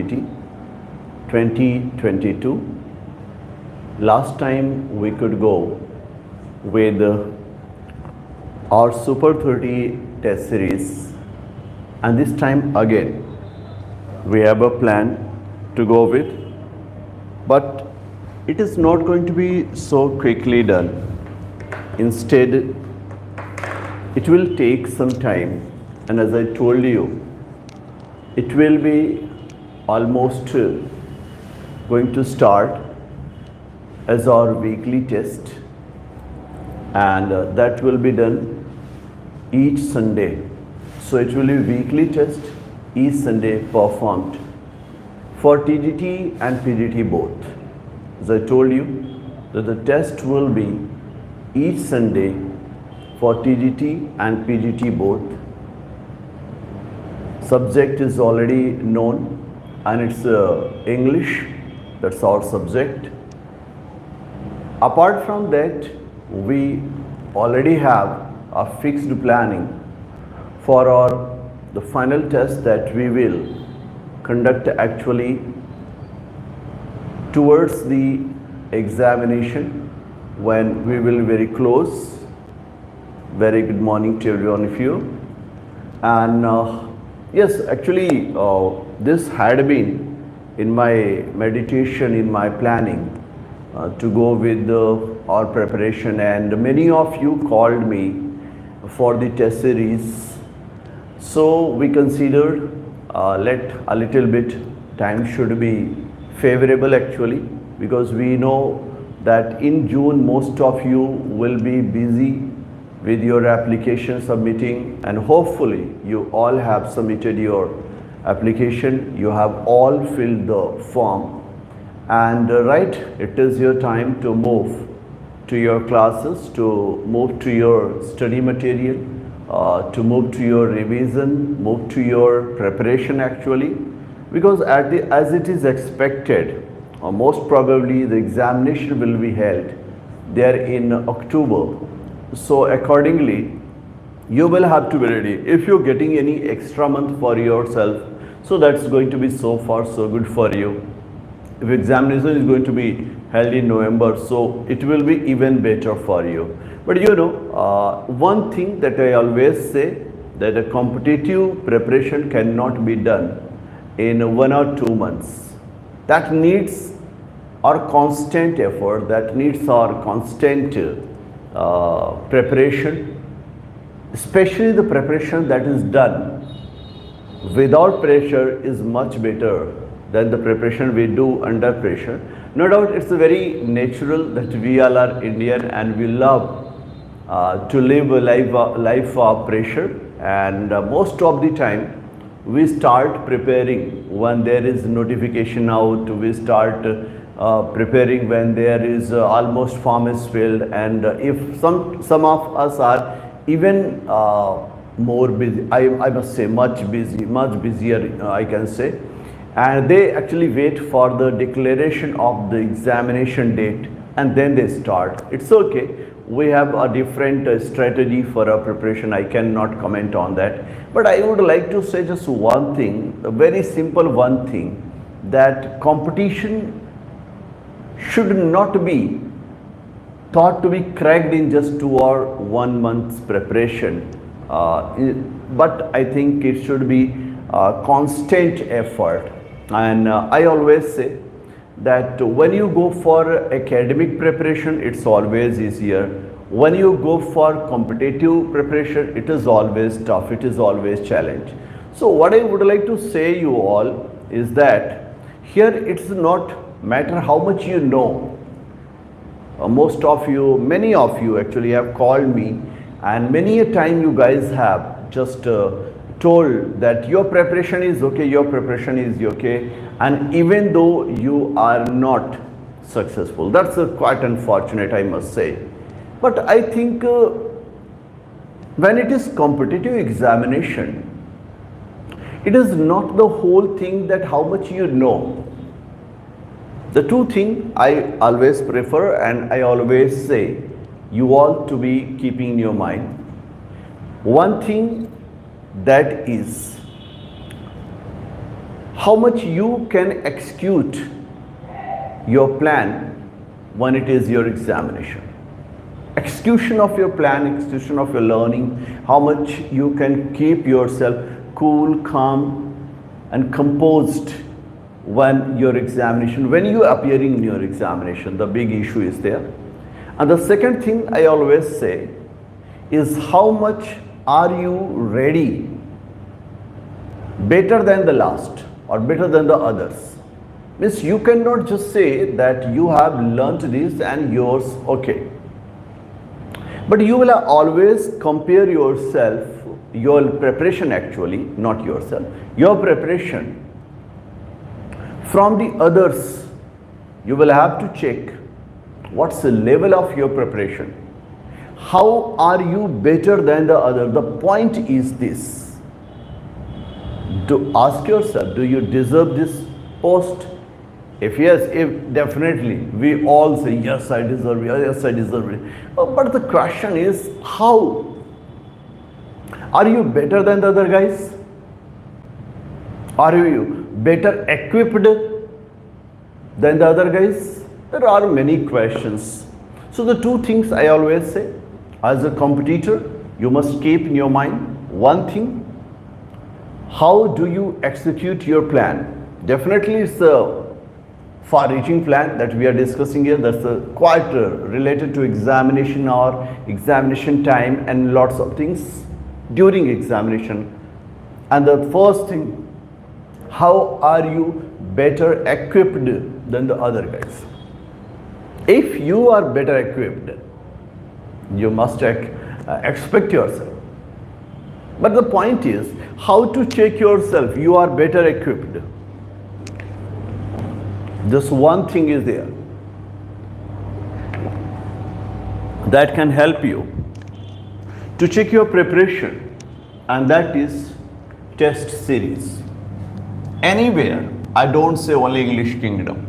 TGT 2022. Last time we could go with our Super 30 test series, and this time again we have a plan to go with, but it is not going to be so quickly done. Instead, it will take some time, and as I told you, it will be almost going to start as our weekly test, and that will be done each Sunday. So it will be weekly test each Sunday performed for TGT and PGT both. As I told you that the test will be each Sunday for TGT and PGT both. Subject is already known, and it's English. That's our subject. Apart from that, we already have a fixed planning for the final test that we will conduct actually towards the examination, when we will be very close. Very good morning to every one of you. And yes, actually this had been in my meditation, in my planning to go with our preparation, and many of you called me for the test series. So we considered let a little bit time should be favorable actually, because we know that in June most of you will be busy with your application submitting, and hopefully you all have submitted your application, you have all filled the form, and right, it is your time to move to your classes, to move to your study material, to move to your revision, move to your preparation actually, because as it is expected, most probably the examination will be held there in October. So accordingly, you will have to be ready. If you're getting any extra month for yourself, so that's going to be so far so good for you. If examination is going to be held in November, so it will be even better for you. But you know, one thing that I always say, that a competitive preparation cannot be done in 1 or 2 months. That needs our constant effort, that needs our constant preparation, especially the preparation that is done without pressure is much better than the preparation we do under pressure. No doubt it's very natural that we all are Indian and we love to live a life of pressure, and most of the time we start preparing when there is notification out, we start preparing when there is almost form is filled, and if some of us are even more busy, I must say much busier I can say, and they actually wait for the declaration of the examination date and then they start. It's okay, we have a different strategy for our preparation, I cannot comment on that, but I would like to say just one thing, a very simple one thing, that competition should not be thought to be cracked in just 2 or 1 month's preparation, but I think it should be a constant effort. And I always say that when you go for academic preparation, it's always easier. When you go for competitive preparation, it is always tough, it is always challenge. So what I would like to say you all is that here it's not matter how much you know. Most of you, many of you actually have called me, and many a time you guys have just told that your preparation is okay, your preparation is okay, and even though you are not successful, that's quite unfortunate, I must say. But I think when it is competitive examination, it is not the whole thing that how much you know. The two things I always prefer, and I always say you all to be keeping in your mind. One thing that is how much you can execute your plan when it is your examination. Execution of your plan, execution of your learning, how much you can keep yourself cool, calm and composed when your examination, when you are appearing in your examination, the big issue is there. And the second thing I always say is how much are you ready better than the last or better than the others. Means you cannot just say that you have learnt this and yours okay. But you will always compare yourself, your preparation actually, not yourself, your preparation from the others. You will have to check what's the level of your preparation. How are you better than the other? The point is this. To ask yourself, do you deserve this post? If yes, if definitely, we all say, yes, I deserve it, yes, I deserve it. But the question is, how? Are you better than the other guys? Are you better equipped than the other guys? There are many questions. So the two things I always say, as a competitor, you must keep in your mind one thing, how do you execute your plan? Definitely it's a far-reaching plan that we are discussing here, that's quite related to examination or examination time and lots of things during examination. And the first thing, how are you better equipped than the other guys? If you are better equipped, you must expect yourself. But the point is, how to check yourself, you are better equipped. Just one thing is there that can help you to check your preparation, and that is test series. Anywhere, I don't say only English Kingdom.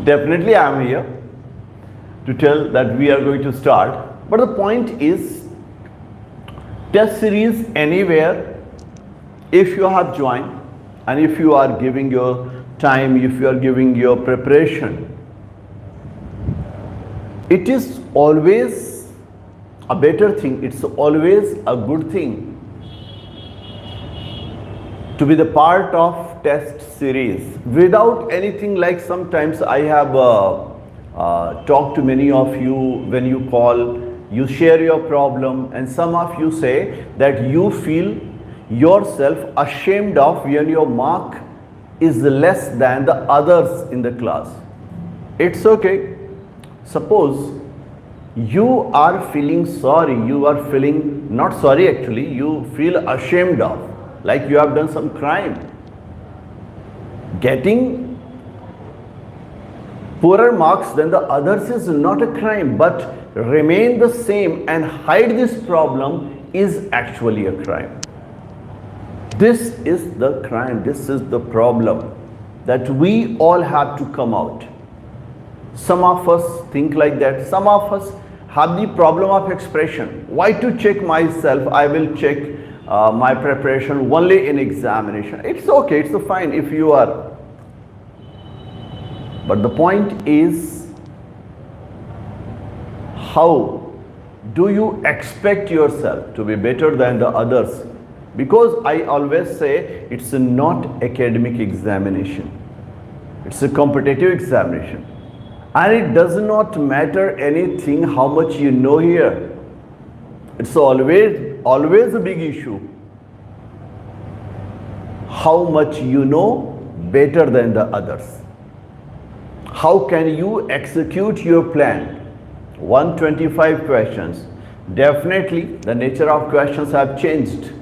Definitely I am here to tell that we are going to start, but the point is test series anywhere. If you have joined and if you are giving your time, if you are giving your preparation, it is always a better thing, it's always a good thing to be the part of test series without anything. Like sometimes I have talked to many of you, when you call, you share your problem, and some of you say that you feel yourself ashamed of when your mark is less than the others in the class. It's okay. Suppose you are feeling sorry, you are feeling, not sorry actually, you feel ashamed of, like you have done some crime. Getting poorer marks than the others is not a crime, but remain the same and hide this problem is actually a crime. This is the crime, this is the problem that we all have to come out. Some of us think like that, some of us have the problem of expression. Why to check myself? I will check my preparation only in examination. It's okay, it's fine if you are. But the point is, how do you expect yourself to be better than the others? Because I always say it's not academic examination, it's a competitive examination, and it does not matter anything how much you know here. It's always a big issue how much you know better than the others. How can you execute your plan? 125 questions. Definitely the nature of questions have changed.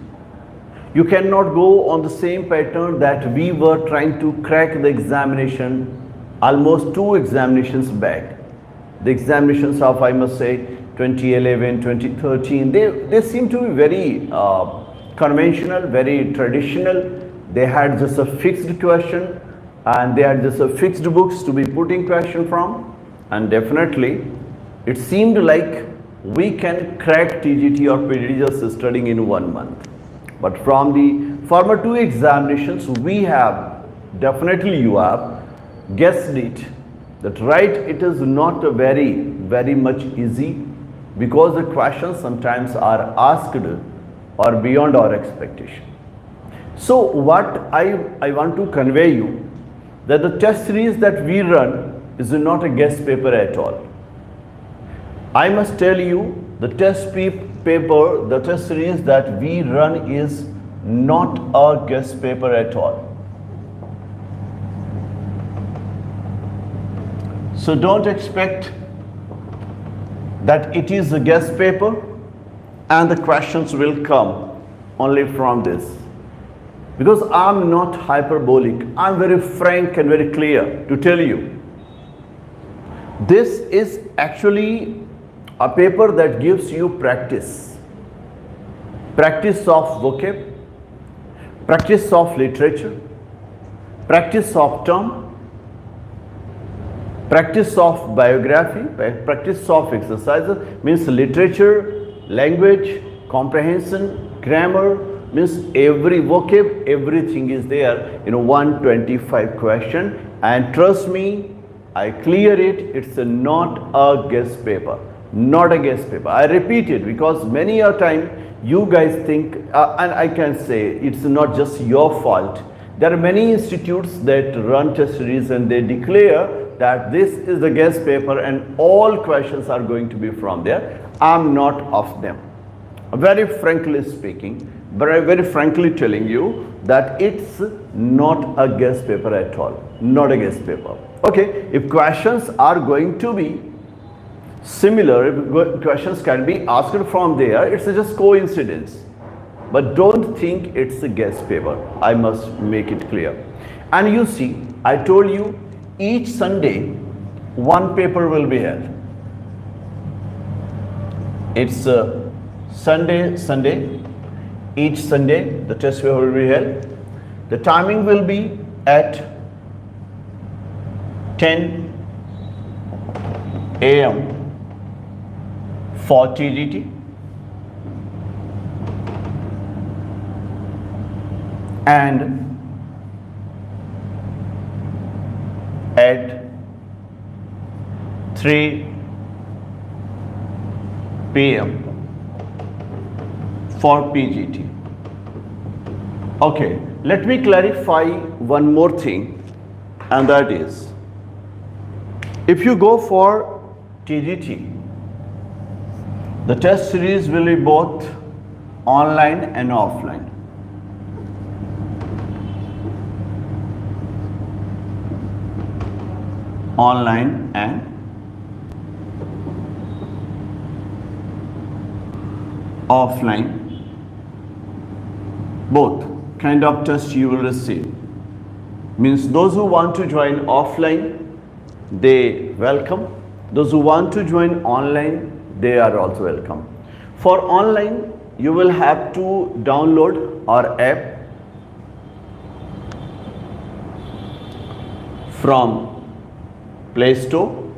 You cannot go on the same pattern that we were trying to crack the examination almost 2 examinations back. The examinations of, I must say, 2011, 2013, they seem to be very conventional, very traditional. They had just a fixed question and they had just a fixed books to be putting question from, and definitely it seemed like we can crack TGT or PGT just studying in 1 month. But from the former 2 examinations we have, definitely you have guessed it, that right, it is not a very much easy, because the questions sometimes are asked or beyond our expectation. So what I want to convey you, that the test series that we run is not a guess paper at all. I must tell you, the test paper, the test series that we run is not a guess paper at all. So don't expect that it is a guess paper and the questions will come only from this. Because I'm not hyperbolic, I'm very frank and very clear to tell you. This is actually a paper that gives you practice. Practice of vocab, practice of literature, practice of term, practice of biography, practice of exercises, means literature, language, comprehension, grammar, means every vocab, everything is there in 125 question, and trust me, I clear it, it's not a guess paper, not a guess paper. I repeat it because many a time you guys think, and I can say it's not just your fault. There are many institutes that run test series and they declare that this is the guess paper and all questions are going to be from there. I'm not of them. Very frankly speaking, very frankly telling you that it's not a guess paper at all. Not a guess paper. Okay, if questions are going to be similar, if questions can be asked from there, it's just coincidence. But don't think it's a guess paper. I must make it clear. And you see, I told you each Sunday one paper will be held. It's Sunday. Each Sunday the test paper will be held. The timing will be at 10 a.m. for TGT and at 3 p.m. for PGT. Okay, let me clarify one more thing, and that is, if you go for TGT, the test series will be both online and offline. Online and offline, both kind of tests you will receive. Means those who want to join offline, they welcome. Those who want to join online, they are also welcome. For online, you will have to download our app from Play Store.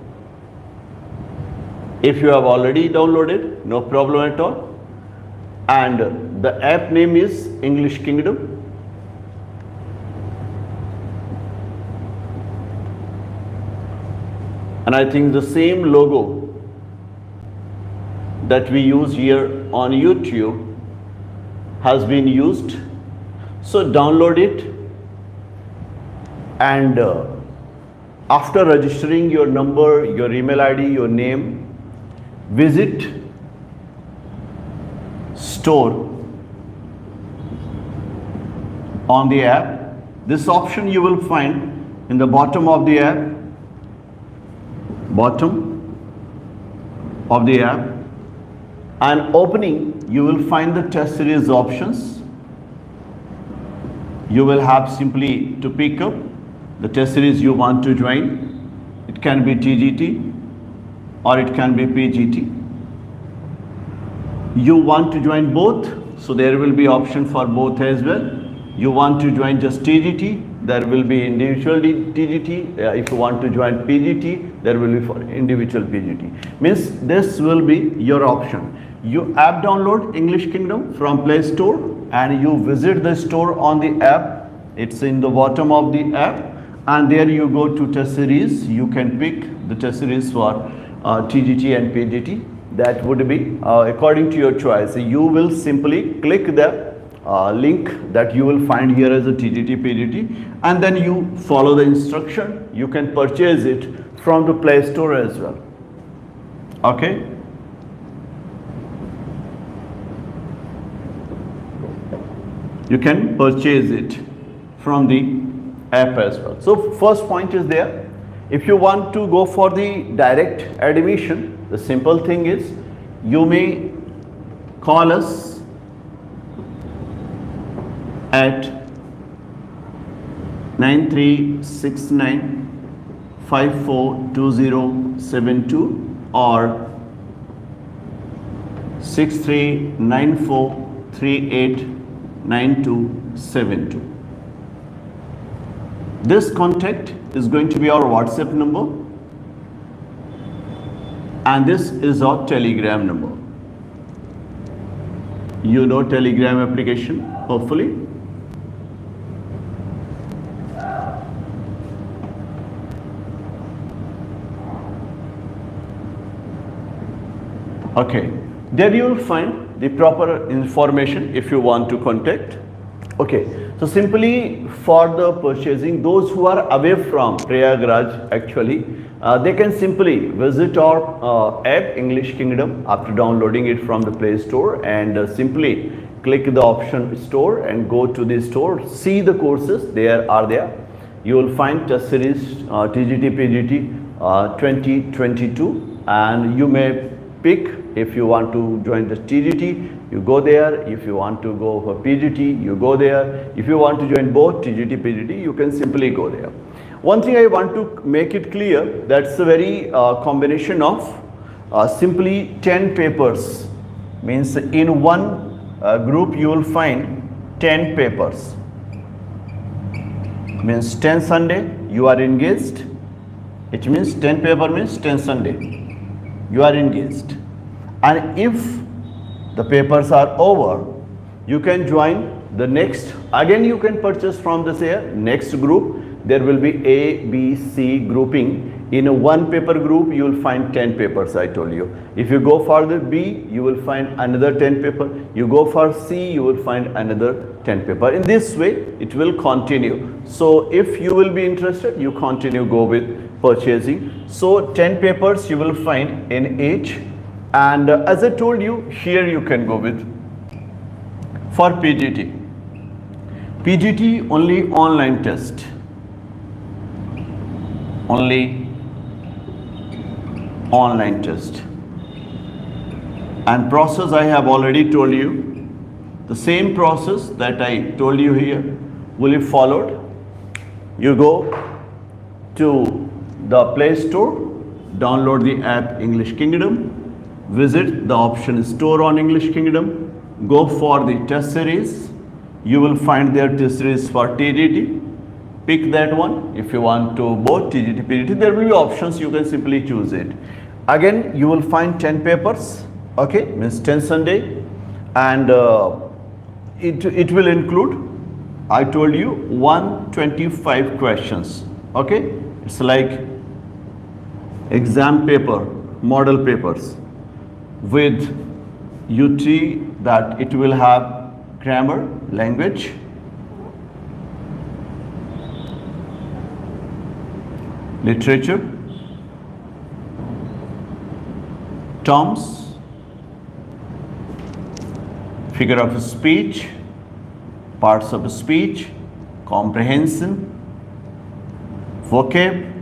If you have already downloaded, no problem at all. And the app name is English Kingdom. And I think the same logo that we use here on YouTube has been used. So download it, and after registering your number, your email ID, your name, visit store on the app. This option you will find in the bottom of the app, and opening you will find the test series options. You will have simply to pick up the test series you want to join. It can be TGT or it can be PGT. You want to join both, so there will be option for both as well. You want to join just TGT, there will be individual TGT. If you want to join PGT, there will be for individual PGT. Means this will be your option. You app download English Kingdom from Play Store and you visit the store on the app. It's in the bottom of the app, and there you go to test series. You can pick the test series for TGT and PGT. That would be according to your choice. You will simply click the link that you will find here as a TGT PGT, and then you follow the instruction. You can purchase it from the Play Store as well. Okay. You can purchase it from the app as well. So first point is there. If you want to go for the direct admission, the simple thing is you may call us at 9369542072 or 6394389272. This contact is going to be our WhatsApp number, and this is our Telegram number. You know Telegram application, hopefully. Okay, there you will find the proper information if you want to contact. Okay, so simply for the purchasing, those who are away from Prayagraj actually, they can simply visit our app English Kingdom after downloading it from the Play Store, and simply click the option store and go to the store, see the courses there are there. You will find test series TGT PGT 2022, and you may pick if you want to join the TGT, you go there. If you want to go for PGT, you go there. If you want to join both TGT, PGT, you can simply go there. One thing I want to make it clear, that's a very combination of simply 10 papers. Means in one group you will find 10 papers. Means 10 Sunday you are engaged. It means 10 paper means 10 Sunday you are engaged. And if the papers are over, you can join the next. Again, you can purchase from this here next group. There will be A, B, C grouping. In a one paper group, you will find 10 papers, I told you. If you go for the B, you will find another 10 paper. You go for C, you will find another 10 paper. In this way, it will continue. So if you will be interested, you continue go with purchasing. So 10 papers you will find in each. And as I told you, here you can go with for PGT. PGT only online test. Only online test. And process I have already told you. The same process that I told you here will be followed. You go to the Play Store, download the app English Kingdom. Visit the option store on English Kingdom, go for the test series. You will find their test series for TGT. Pick that one. If you want to both TGT, PGT, there will be options, you can simply choose it. Again, you will find 10 papers, okay, means 10 Sunday, and it will include, I told you, 125 questions, okay. It's like exam paper, model papers. With UT that it will have grammar, language, literature, terms, figure of speech, parts of speech, comprehension, vocab.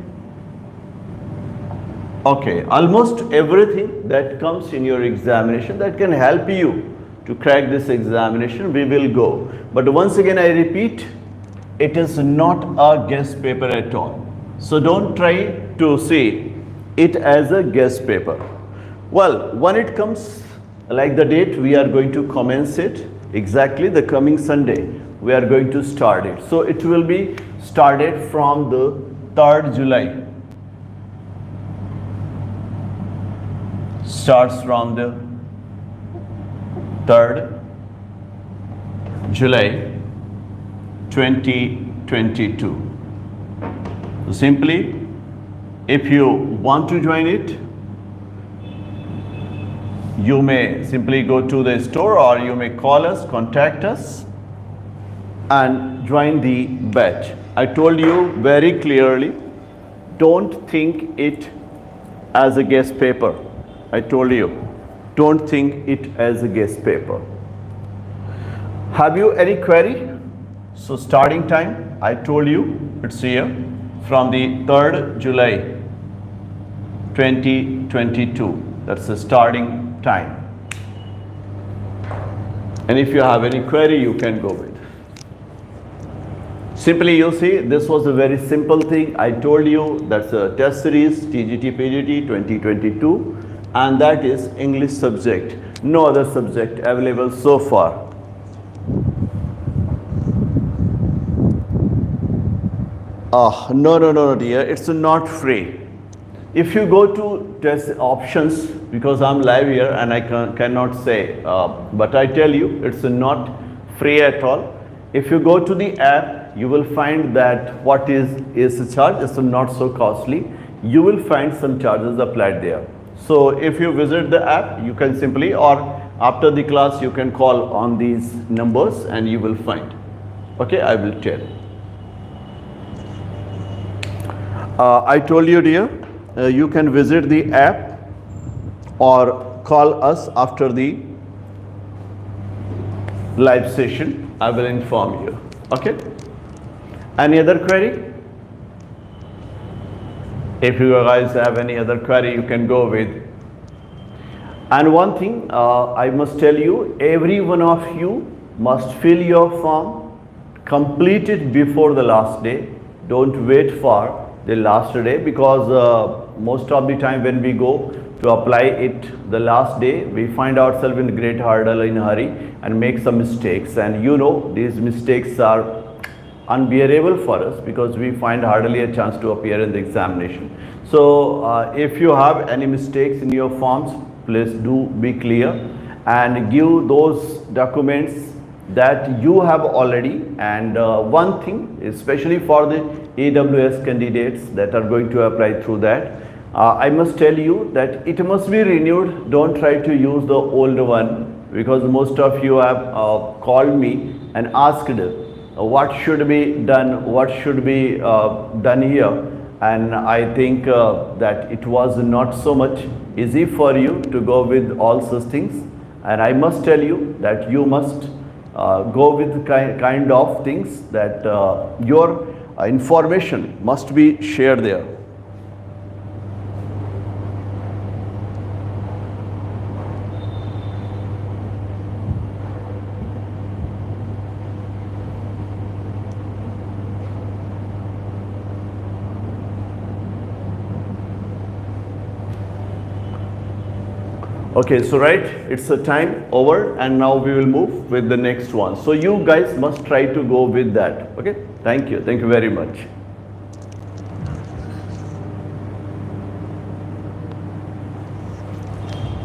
Okay, almost everything that comes in your examination that can help you to crack this examination, we will go. But once again, I repeat, it is not a guess paper at all. So don't try to see it as a guess paper. Well, when it comes, like the date, we are going to commence it exactly the coming Sunday. We are going to start it. So it will be started from the 3rd July. Starts from the 3rd July 2022. So simply, if you want to join it, you may simply go to the store, or you may call us, contact us and join the batch. I told you very clearly, don't think it as a guest paper. I told you, don't think it as a guest paper. Have you any query? So starting time, I told you, it's here from the 3rd July 2022. That's the starting time. And if you have any query, you can go with. Simply, you see, this was a very simple thing. I told you that's a test series, TGT, PGT 2022, and that is English subject. No other subject available so far. No, dear, it's not free. If you go to test options, because I'm live here and I cannot say, but I tell you, it's not free at all. If you go to the app, you will find that what is the charge. It's not so costly. You will find some charges applied there. So if you visit the app, you can simply, or after the class, you can call on these numbers and you will find. Okay, I will tell. I told you, dear, you can visit the app or call us after the live session. I will inform you. Okay. Any other query? If you guys have any other query, you can go with. And one thing I must tell you, every one of you must fill your form, complete it before the last day. Don't wait for the last day, because most of the time when we go to apply it the last day, we find ourselves in a great hurdle, in a hurry, and make some mistakes. And you know, these mistakes are unbearable for us because we find hardly a chance to appear in the examination. So if you have any mistakes in your forms, please do be clear and give those documents that you have already. And one thing, especially for the AWS candidates that are going to apply through that, I must tell you that it must be renewed. Don't try to use the old one, because most of you have called me and asked what should be done, what should be done here. And I think that it was not so much easy for you to go with all such things. And I must tell you that you must go with kind of things that your information must be shared there. Okay, so right, it's a time over, and now we will move with the next one. So you guys must try to go with that. Okay, thank you very much.